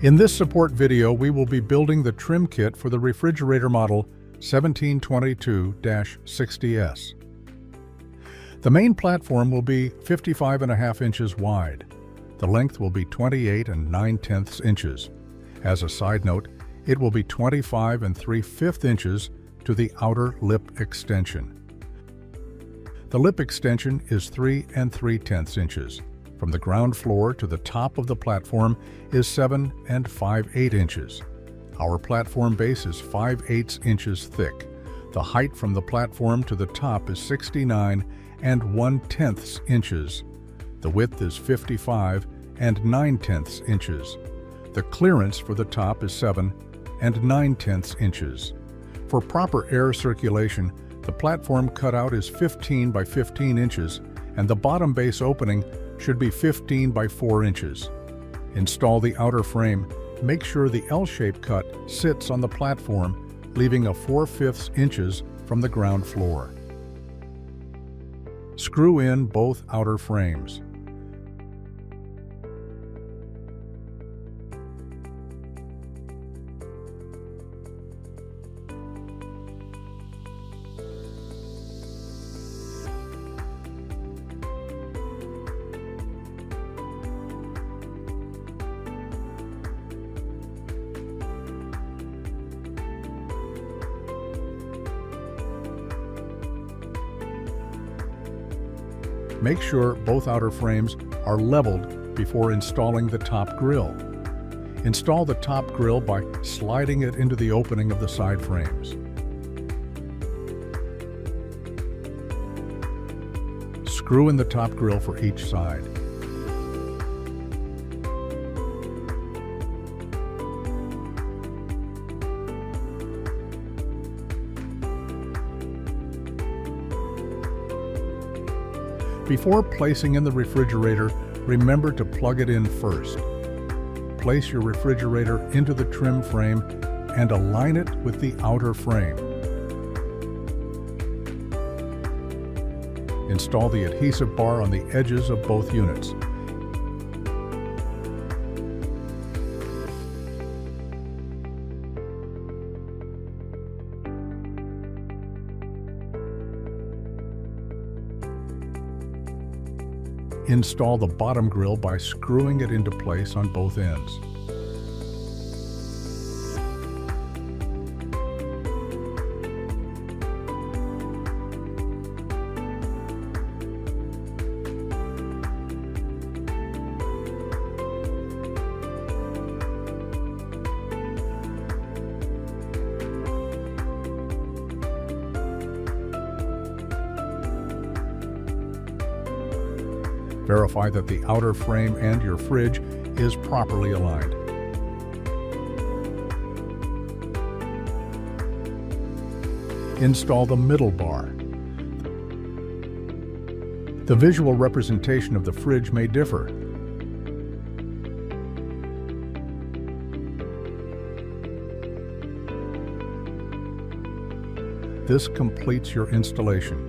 In this support video, we will be building the trim kit for the refrigerator model 1722-60S. The main platform will be 55.5 inches wide. The length will be 28 9/10 inches. As a side note, it will be 25 3/5 inches to the outer lip extension. The lip extension is 3 3/10 inches. From the ground floor to the top of the platform is 7 5/8 inches. Our platform base is 5/8 inches thick. The height from the platform to the top is 69 1/10 inches. The width is 55 9/10 inches. The clearance for the top is 7 9/10 inches. For proper air circulation, the platform cutout is 15 by 15 inches and the bottom base opening should be 15 by 4 inches. Install the outer frame. Make sure the L-shaped cut sits on the platform, leaving a 4/5 inches from the ground floor. Screw in both outer frames. Make sure both outer frames are leveled before installing the top grille. Install the top grille by sliding it into the opening of the side frames. Screw in the top grille for each side. Before placing in the refrigerator, remember to plug it in first. Place your refrigerator into the trim frame and align it with the outer frame. Install the adhesive bar on the edges of both units. Install the bottom grille by screwing it into place on both ends. Verify that the outer frame and your fridge is properly aligned. Install the middle bar. The visual representation of the fridge may differ. This completes your installation.